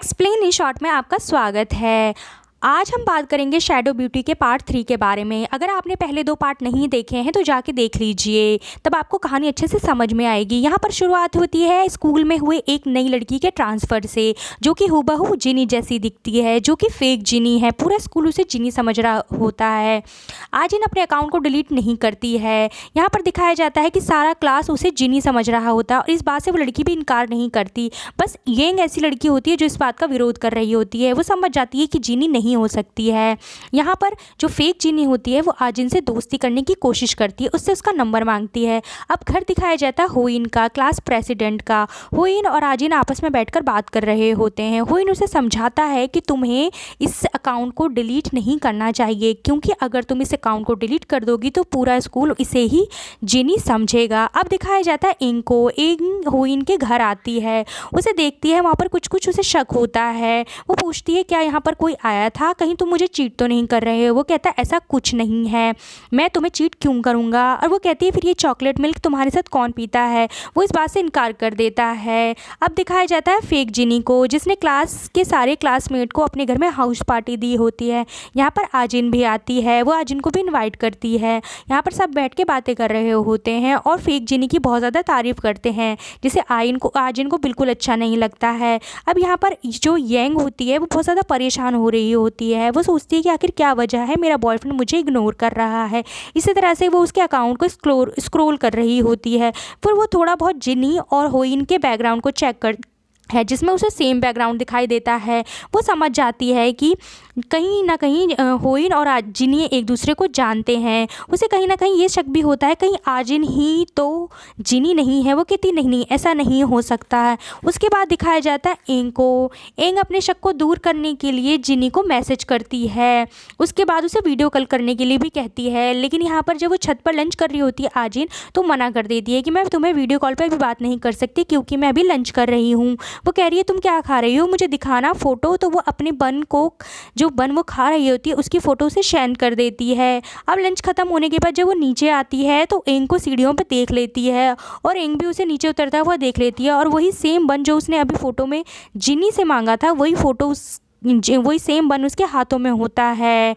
Explain in short में आपका स्वागत है। आज हम बात करेंगे शैडो ब्यूटी के पार्ट 3 के बारे में। अगर आपने पहले 2 पार्ट नहीं देखे हैं तो जाके देख लीजिए, तब आपको कहानी अच्छे से समझ में आएगी। यहाँ पर शुरुआत होती है स्कूल में हुए एक नई लड़की के ट्रांसफ़र से, जो कि हूबहू जिनी जैसी दिखती है, जो कि फेक जिनी है। पूरा स्कूल उसे जिनी समझ रहा होता है। आजिन अपने अकाउंट को डिलीट नहीं करती है। यहाँ पर दिखाया जाता है कि सारा क्लास उसे जिनी समझ रहा होता है और इस बात से वो लड़की भी इनकार नहीं करती। बस येंग ऐसी लड़की होती है जो इस बात का विरोध कर रही होती है। वो समझ जाती है कि जिनी नहीं हो सकती है। यहाँ पर जो फेक जिनी होती है वो आजिन से दोस्ती करने की कोशिश करती है, उससे उसका नंबर मांगती है। अब घर दिखाया जाता है होइन का, क्लास प्रेसिडेंट का। होइन और आजिन आपस में बैठकर बात कर रहे होते हैं। होइन उसे समझाता है कि तुम्हें इस अकाउंट को डिलीट नहीं करना चाहिए, क्योंकि अगर तुम इस अकाउंट को डिलीट कर दोगी तो पूरा स्कूल इसे ही जिनी समझेगा। अब दिखाया जाता है इंग को। इंग होइन के घर आती है, उसे देखती है, वहाँ पर कुछ कुछ उसे शक होता है। वो पूछती है क्या यहाँ पर कोई आया था, कहीं तुम मुझे चीट तो नहीं कर रहे हो। वो कहता है ऐसा कुछ नहीं है, मैं तुम्हें चीट क्यों करूँगा। और वो कहती है फिर ये चॉकलेट मिल्क तुम्हारे साथ कौन पीता है। वो इस बात से इनकार कर देता है। अब दिखाया जाता है फेक जिनी को, जिसने क्लास के सारे क्लासमेट को अपने घर में हाउस पार्टी दी होती है। यहाँ पर आजिन भी आती है, वो आजिन को भी इनवाइट करती है। यहाँ पर सब बैठ के बातें कर रहे होते हैं और फेक जिनी की बहुत ज़्यादा तारीफ़ करते हैं, जिसे आजिन को बिल्कुल अच्छा नहीं लगता है। अब यहाँ पर जो येंग होती है वो बहुत ज़्यादा परेशान हो रही होती है। वो सोचती है कि आखिर क्या वजह है, मेरा बॉयफ्रेंड मुझे इग्नोर कर रहा है। इसी तरह से वो उसके अकाउंट को स्क्रॉल कर रही होती है। फिर वो थोड़ा बहुत जिनी और होइन के बैकग्राउंड को चेक कर है, जिसमें उसे सेम बैकग्राउंड दिखाई देता है। वो समझ जाती है कि कहीं ना कहीं होइन और आजिन एक दूसरे को जानते हैं। उसे कहीं ना कहीं ये शक भी होता है कहीं आजिन ही तो जिनी नहीं है। वो कहती नहीं ऐसा नहीं हो सकता है। उसके बाद दिखाया जाता है एंग को। एंग अपने शक को दूर करने के लिए जिनी को मैसेज करती है। उसके बाद उसे वीडियो कॉल करने के लिए भी कहती है, लेकिन यहाँ पर जब वो छत पर लंच कर रही होती है आजिन, तो मना कर देती है कि मैं तुम्हें वीडियो कॉल पर भी बात नहीं कर सकती, क्योंकि मैं अभी लंच कर रही हूँ। वो कह रही है तुम क्या खा रही हो, मुझे दिखाना फ़ोटो। तो वो अपने बन को, जो बन वो खा रही होती है, उसकी फ़ोटो उसे शेयर कर देती है। अब लंच ख़त्म होने के बाद जब वो नीचे आती है तो एंग को सीढ़ियों पर देख लेती है और एंग भी उसे नीचे उतरता हुआ देख लेती है। और वही सेम बन जो उसने अभी फ़ोटो में जिनी से मांगा था, वही सेम बन उसके हाथों में होता है।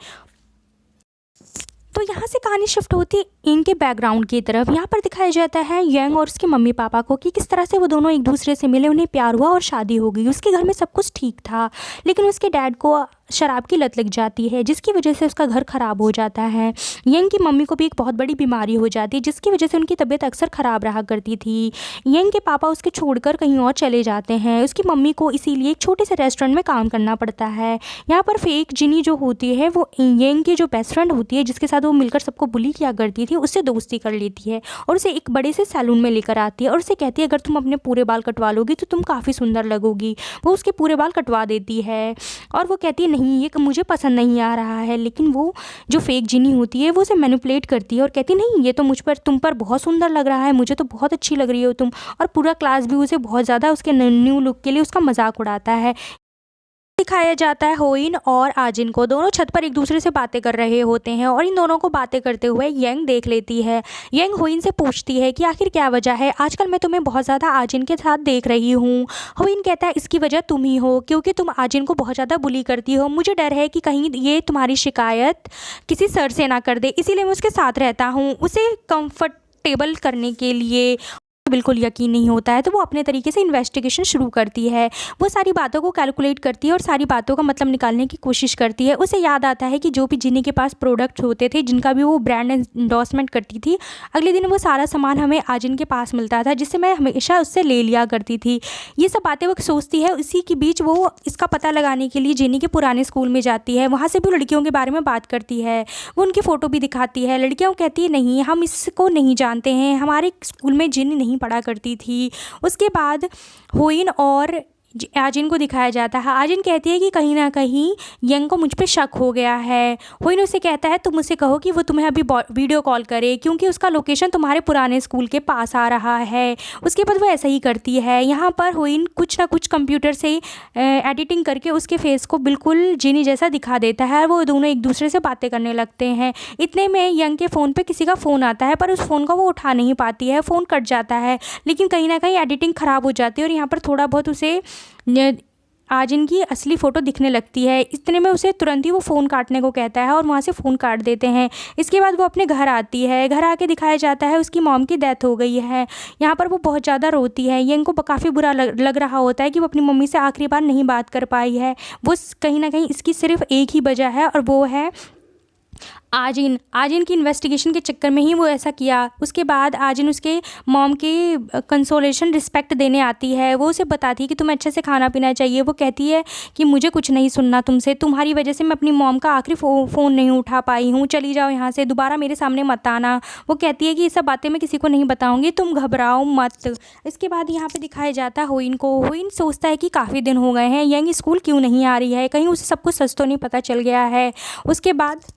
तो यहाँ से कहानी शिफ्ट होती है इनके बैकग्राउंड की तरफ। यहाँ पर दिखाया जाता है येंग और उसके मम्मी पापा को कि किस तरह से वो दोनों एक दूसरे से मिले, उन्हें प्यार हुआ और शादी हो गई। उसके घर में सब कुछ ठीक था, लेकिन उसके डैड को शराब की लत लग जाती है, जिसकी वजह से उसका घर ख़राब हो जाता है। येंग की मम्मी को भी एक बहुत बड़ी बीमारी हो जाती है, जिसकी वजह से उनकी तबीयत अक्सर ख़राब रहा करती थी। येंग के पापा उसके छोड़कर कहीं और चले जाते हैं। उसकी मम्मी को इसीलिए एक छोटे से रेस्टोरेंट में काम करना पड़ता है। यहाँ पर फेक जिनी जो होती है वो येंग की जो बेस्ट फ्रेंड होती है, जिसके साथ वो मिलकर सबको बुली किया करती थी, उससे दोस्ती कर लेती है और उसे एक बड़े से सैलून में लेकर आती है और उसे कहती है अगर तुम अपने पूरे बाल कटवा लोगी तो तुम काफ़ी सुंदर लगोगी। वो उसके पूरे बाल कटवा देती है और वो कहती है नहीं ये मुझे पसंद नहीं आ रहा है, लेकिन वो जो फेक जिनी होती है वो उसे मैनिपुलेट करती है और कहती है नहीं ये तो तुम पर बहुत सुंदर लग रहा है, मुझे तो बहुत अच्छी लग रही हो तुम। और पूरा क्लास भी उसे बहुत ज़्यादा उसके न्यू लुक के लिए उसका मजाक उड़ाता है। दिखाया जाता है होइन और आजिन को, दोनों छत पर एक दूसरे से बातें कर रहे होते हैं और इन दोनों को बातें करते हुए येंग देख लेती है। येंग होइन से पूछती है कि आखिर क्या वजह है, आजकल मैं तुम्हें बहुत ज़्यादा आजिन के साथ देख रही हूँ। होइन कहता है इसकी वजह तुम ही हो, क्योंकि तुम आजिन को बहुत ज़्यादा बुली करती हो। मुझे डर है कि कहीं ये तुम्हारी शिकायत किसी सर से ना कर दे, इसीलिए मैं उसके साथ रहता हूँ। उसे कंफर्टेबल करने के लिए बिल्कुल यकीन नहीं होता है, तो वो अपने तरीके से इन्वेस्टिगेशन शुरू करती है। वो सारी बातों को कैलकुलेट करती है और सारी बातों का मतलब निकालने की कोशिश करती है। उसे याद आता है कि जो भी जिनी के पास प्रोडक्ट होते थे, जिनका भी वो ब्रांड एंडोर्समेंट करती थी, अगले दिन वो सारा सामान हमें आजिन के पास मिलता था, जिससे मैं हमेशा उससे ले लिया करती थी। ये सब बातें वो सोचती है। उसी के बीच वो इसका पता लगाने के लिए जिनी के पुराने स्कूल में जाती है। वहाँ से भी लड़कियों के बारे में बात करती है, वो उनकी फ़ोटो भी दिखाती है। लड़कियाँ कहती है नहीं हम इसको नहीं जानते हैं, हमारे स्कूल में जिनी नहीं पढ़ा करती थी। उसके बाद होइन और आजिन को दिखाया जाता है। आजिन कहती है कि कहीं ना कहीं येंग को मुझ पे शक हो गया है। होइन उसे कहता है तुम उसे कहो कि वो तुम्हें अभी वीडियो कॉल करे, क्योंकि उसका लोकेशन तुम्हारे पुराने स्कूल के पास आ रहा है। उसके बाद वो ऐसा ही करती है। यहाँ पर होइन कुछ ना कुछ कंप्यूटर से एडिटिंग करके उसके फेस को बिल्कुल जिनी जैसा दिखा देता है और वो दोनों एक दूसरे से बातें करने लगते हैं। इतने में येंग के फ़ोन पर किसी का फ़ोन आता है, पर उस फ़ोन को वो उठा नहीं पाती है, फ़ोन कट जाता है। लेकिन कहीं ना कहीं एडिटिंग ख़राब हो जाती है और यहाँ पर थोड़ा बहुत उसे आजिन की असली फ़ोटो दिखने लगती है। इतने में उसे तुरंत ही वो फ़ोन काटने को कहता है और वहाँ से फ़ोन काट देते हैं। इसके बाद वो अपने घर आती है। घर आके दिखाया जाता है उसकी मॉम की डेथ हो गई है। यहाँ पर वो बहुत ज़्यादा रोती है। यंग को काफ़ी बुरा लग रहा होता है कि वो अपनी मम्मी से आखिरी बार नहीं बात कर पाई है। वो कहीं ना कहीं इसकी सिर्फ एक ही वजह है और वो है आजिन की इन्वेस्टिगेशन के चक्कर में ही वो ऐसा किया। उसके बाद आजिन उसके मॉम की कंसोलेशन रिस्पेक्ट देने आती है। वो उसे बताती है कि तुम्हें अच्छे से खाना पीना चाहिए। वो कहती है कि मुझे कुछ नहीं सुनना तुमसे, तुम्हारी वजह से मैं अपनी मॉम का आखिरी फ़ोन नहीं उठा पाई हूँ, चली जाओ यहाँ से, दोबारा मेरे सामने मत आना। वो कहती है कि ये सब बातें मैं किसी को नहीं बताऊँगी, तुम घबराओ मत। इसके बाद यहाँ पर दिखाया जाता है हुइन को। हुइन सोचता है कि काफ़ी दिन हो गए हैं, यंग स्कूल क्यों नहीं आ रही है, कहीं उसे सब कुछ सच तो नहीं पता चल गया है। उसके बाद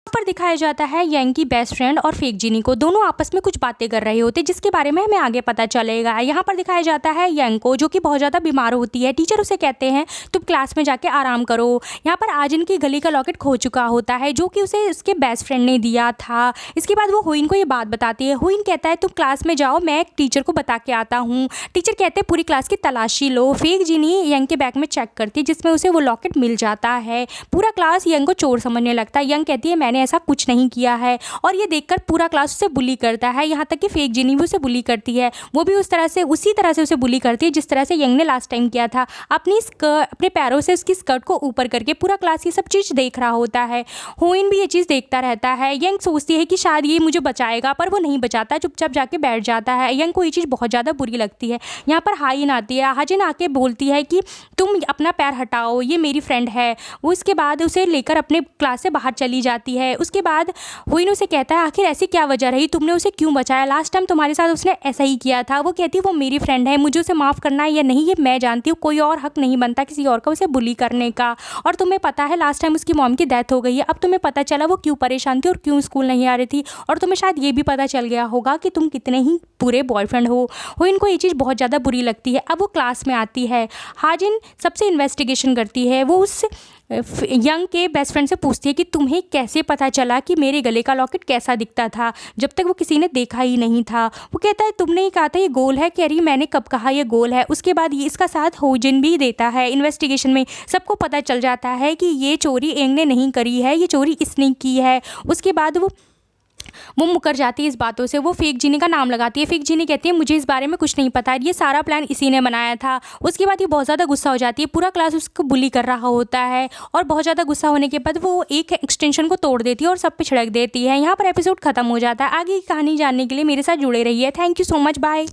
पर दिखाया जाता है यंग की बेस्ट फ्रेंड और फेक जीनी को, दोनों आपस में कुछ बातें कर रहे होते जिसके बारे में हमें आगे पता चलेगा। यहाँ पर दिखाया जाता है यंग को जो कि बहुत ज़्यादा बीमार होती है। टीचर उसे कहते हैं तुम क्लास में जाके आराम करो। यहाँ पर आजिन की गले का लॉकेट खो चुका होता है जो कि उसे उसके बेस्ट फ्रेंड ने दिया था। इसके बाद वो हुइन को ये बात बताती है। हुइन कहता है तुम क्लास में जाओ, मैं एक टीचर को बता के आता हूँ। टीचर कहते हैं पूरी क्लास की तलाशी लो। फेक जीनी यंग के बैग में चेक करती है जिसमें उसे वो लॉकेट मिल जाता है। पूरा क्लास यंग को चोर समझने लगता है। यंग कहती है मैंने ऐसा कुछ नहीं किया है और ये देखकर पूरा क्लास उसे बुली करता है। यहाँ तक कि फेक जीनी भी उसे बुली करती है। वो भी उसी तरह से उसे बुली करती है जिस तरह से यंग ने लास्ट टाइम किया था। अपने पैरों से उसकी स्कर्ट को ऊपर करके पूरा क्लास ये सब चीज़ देख रहा होता है। हुइन भी ये चीज़ देखता रहता है। यंग सोचती है कि शायद ये मुझे बचाएगा, पर वो नहीं बचाता, चुपचाप जाके बैठ जाता है। यंग को ये चीज़ बहुत ज़्यादा बुरी लगती है। यहाँ पर हाजिन आती है। हाजिन आके बोलती है कि तुम अपना पैर हटाओ, ये मेरी फ्रेंड है। वो इसके बाद उसे लेकर अपने क्लास से बाहर चली जाती है। उसके बाद हुइन उसे कहता है आखिर ऐसी क्या वजह रही, तुमने उसे क्यों बचाया, लास्ट टाइम तुम्हारे साथ उसने ऐसा ही किया था। वो कहती है वो मेरी फ्रेंड है, मुझे उसे माफ़ करना है या नहीं ये मैं जानती हूँ, कोई और हक नहीं बनता किसी और का उसे बुली करने का। और तुम्हें पता है लास्ट टाइम उसकी मॉम की डेथ हो गई है। अब तुम्हें पता चला वो क्यों परेशान थी और क्यों स्कूल नहीं आ रही थी, और तुम्हें शायद ये भी पता चल गया होगा कि तुम कितने ही बुरे बॉयफ्रेंड हो। हुइन को ये चीज़ बहुत ज़्यादा बुरी लगती है। अब वो क्लास में आती है। हाजिन सबसे इन्वेस्टिगेशन करती है। वो उस यंग के बेस्ट फ्रेंड से पूछती है कि तुम्हें कैसे पता चला कि मेरे गले का लॉकेट कैसा दिखता था जब तक वो किसी ने देखा ही नहीं था। वो कहता है तुमने ही कहा था ये गोल है। कह रही मैंने कब कहा ये गोल है। उसके बाद ये इसका साथ होजिन भी देता है। इन्वेस्टिगेशन में सबको पता चल जाता है कि ये चोरी यंग ने नहीं करी है, ये चोरी इसने की है। उसके बाद वो मुकर जाती है इस बातों से। वो फेक जीनी का नाम लगाती है। फेक जीनी कहती है मुझे इस बारे में कुछ नहीं पता, ये सारा प्लान इसी ने बनाया था। उसके बाद ये बहुत ज़्यादा गुस्सा हो जाती है। पूरा क्लास उसको बुली कर रहा होता है और बहुत ज़्यादा गुस्सा होने के बाद वो एक एक्सटेंशन को तोड़ देती है और सब पे छिड़क देती है। यहाँ पर एपिसोड खत्म हो जाता है। आगे की कहानी जानने के लिए मेरे साथ जुड़े रहिए। Thank you so much, bye.